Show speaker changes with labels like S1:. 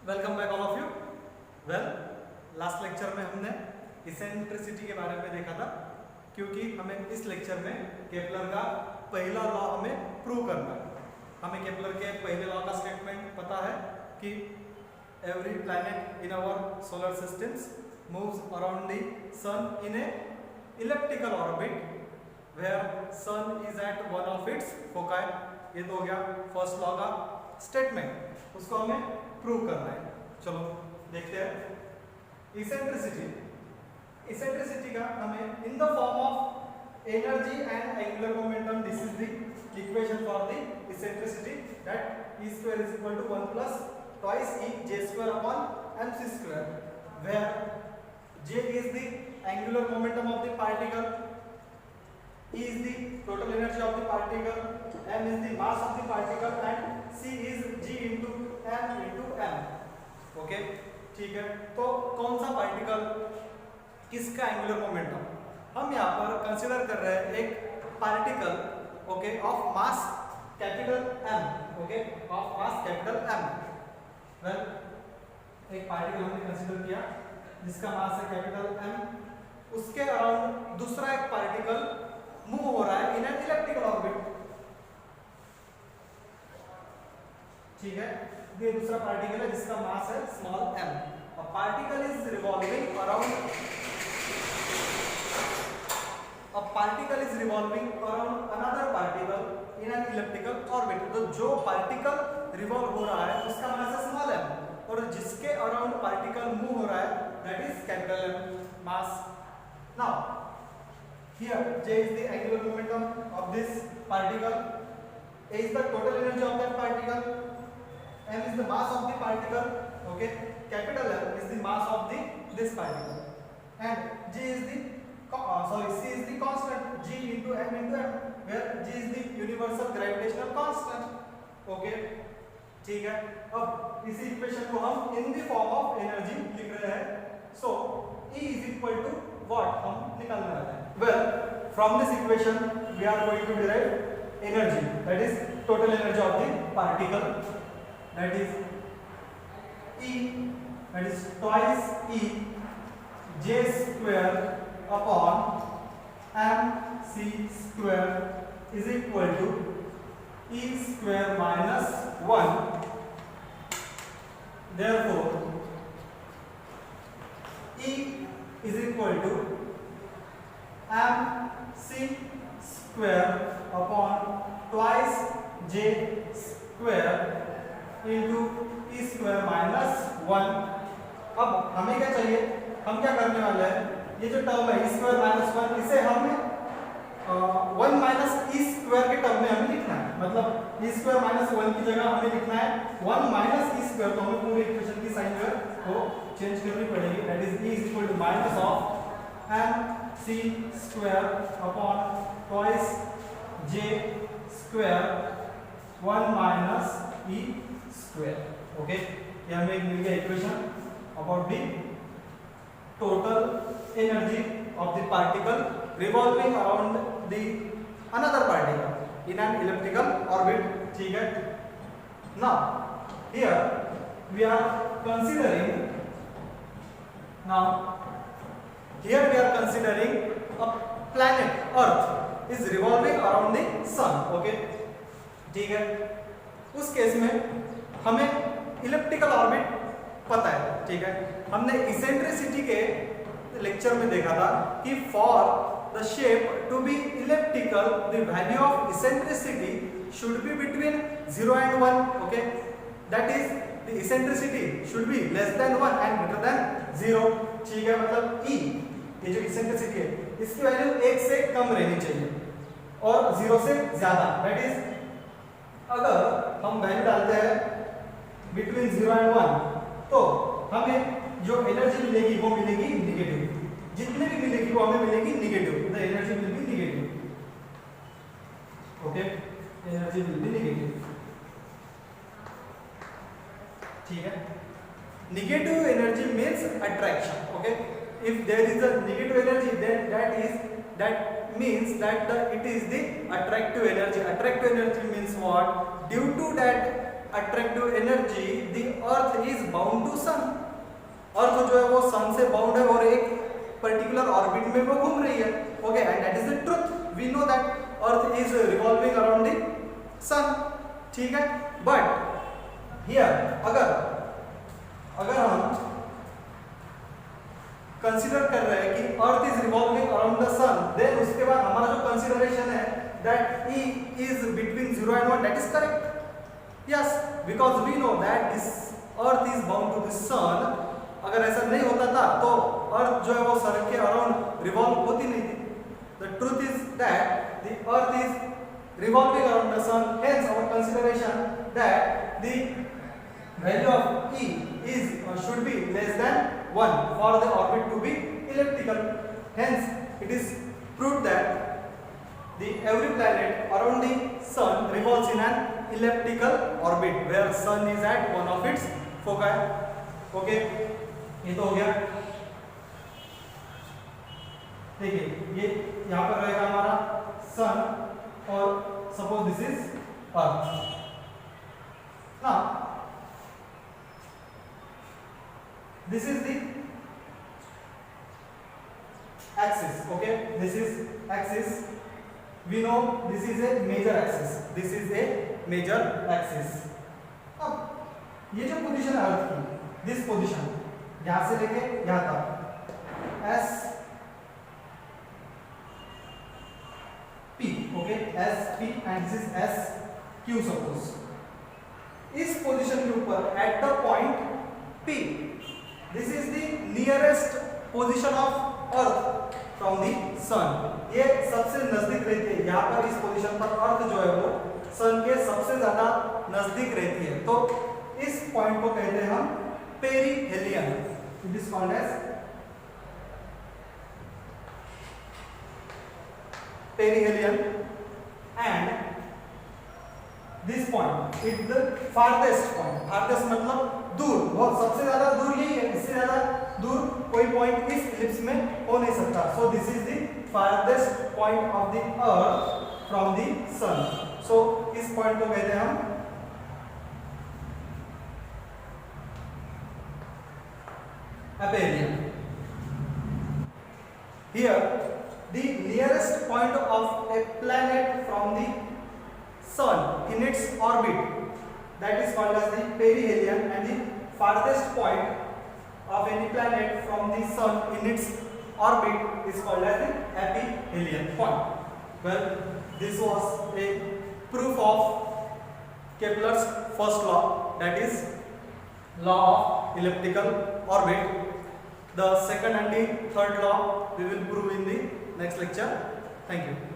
S1: Welcome back all of you. Well, last lecture में हमने eccentricity के बारे में देखा था, क्योंकि हमें इस लेक्चर में केपलर का पहला लॉ हमें प्रूव करना है। हमें केपलर के पहले लॉ का स्टेटमेंट पता है कि every planet in our solar systems moves around the sun in a elliptical orbit where sun is at one of its foci. ये तो हो गया फर्स्ट लॉ का स्टेटमेंट, उसको हमें प्रूव करना है। चलो देखते हैं इसेंट्रिसिटी का हमें in the form of energy and angular momentum, this is the equation for the eccentricity, that E square is equal to 1 plus twice E J square upon mc square, where J is the angular momentum of the particle, E is the total energy of the particle, m is the mass of the particle and C is G into m into m। Okay, ठीक है। तो कौन सा particle, किसका angular momentum, हम यहाँ पर consider कर रहे हैं एक particle, okay, of mass capital M, okay, of mass capital M। Well, एक पार्टिकल हमने कंसीडर किया जिसका मास है कैपिटल M, उसके अराउंड दूसरा एक पार्टिकल मूव हो रहा है इन एन इलिप्टिकल ऑर्बिट, ठीक है। ये दूसरा पार्टिकल है जिसका मास है small m। A particle is revolving around another particle in an elliptical orbit। तो जो पार्टिकल रिवॉल्व हो रहा है उसका मास है स्मॉल m, और जिसके अराउंड पार्टिकल मूव हो रहा है that is capital M mass. Now here J is the angular momentum of this particle, A is the total energy of that particle, m is the mass of the particle, okay, capital M is the mass of this particle, and G is the C is the constant, G into m, where G is the universal gravitational constant, okay, ठीक है। अब इसी equation को हम in the form of energy लिख रहे हैं। सो E is equal to what हम निकालने वाले हैं। Well, from this equation we are going to derive energy, that is total energy of the particle, that is E, that is twice E J square upon mc square is equal to E square minus 1। Therefore E is equal to mc square upon twice J square into E square minus 1। अब हमें क्या चाहिए, हम क्या करने वाले हैं, ये जो टर्म है E square minus 1, इसे हमें 1 माइनस E square के टर्म में हमें लिखना है। मतलब E square minus 1 की जगह हमें लिखना है 1 माइनस E square, तो हमें पूरी इक्वेशन की साइन जो है वो चेंज करनी पड़ेगी, that is E is equal to minus of mc square upon twice J square 1 minus E square, okay। ये हमें एक मिल गया equation about the total energy of the particle revolving around the another particle in an elliptical orbit, ठीक है। Now here we are considering a planet Earth is revolving around the sun, okay, ठीक है। उस case में हमें elliptical orbit पता है, ठीक है। हमने इसेंट्रिसिटी के लेक्चर में देखा था कि for the shape to be elliptical the value of eccentricity should be between 0 and 1, okay, that is the eccentricity should be less than 1 and greater than 0, ठीक है। मतलब E, ये जो इसेंट्रिसिटी है इसकी वैल्यू 1 से कम रहनी चाहिए और 0 से ज्यादा, दैट इज अगर हम वैल्यू डालते हैं बिटवीन 0 and 1 तो हमें जो एनर्जी मिलेगी वो मिलेगी निगेटिव, जितने भी मिलेगी वो हमें मिलेगी negative, the energy will be negative, okay, energy will be negative, ठीक है। Negative energy means attraction, okay। If there is a negative energy, then that means that it is the attractive energy। Attractive energy means what? Due to that attractive energy, the earth is bound to sun. Earth जो है वो सन से bound है और एक particular orbit में वो घूम रही है। Okay, and that is the truth, we know that earth is revolving around the sun. ठीक है, बट हियर अगर हम कंसीडर कर रहे हैं कि earth is revolving around the sun, then उसके बाद हमारा जो कंसीडरेशन है that E is between 0 and 1, that is correct. Yes, because we know that this earth is bound to the sun. अगर ऐसा नहीं होता था तो अर्थ जो है वो सन के अराउंड रिवॉल्व होती नहीं थी। The truth is that the earth is revolving around the sun, hence our consideration that the value of E is should be less than 1 for the orbit to be elliptical. Hence it is proved that every planet around the sun revolves in an elliptical orbit where sun is at one of its foci. Okay, ये तो हो गया। देखिए ये यहाँ पर रहेगा हमारा सन और suppose this is earth. Now this is the axis. Okay, this is axis. We know this is a major axis. This is a major axis. अब ये जो पोजीशन है अर्थ की, दिस पोजीशन यहां से लेके यहां तक S P. Okay, S P and this is S Q suppose. इस पोजीशन के ऊपर at the point P, this is the nearest position of earth from the sun. ये सबसे नजदीक रहती है, यहाँ पर इस पोजीशन पर अर्थ जो है वो सन के सबसे ज्यादा नजदीक रहती है। तो इस पॉइंट को कहते हैं हम perihelion. It is called as perihelion and this point is the farthest point. Farthest मतलब दूर, बहुत सबसे ज्यादा दूर यही है, इससे ज्यादा दूर कोई पॉइंट इस इलिप्स में हो नहीं सकता। So this is the farthest point of the earth from the sun. So इस पॉइंट को कहते हैं हम aperian. Here the nearest point of a planet from the sun in its orbit, that is called as the perihelion, and the farthest point of any planet from the sun in its orbit is called as the aphelion point. Well, this was a proof of Kepler's first law, that is law of elliptical orbit. The second and the third law we will prove in the next lecture. Thank you.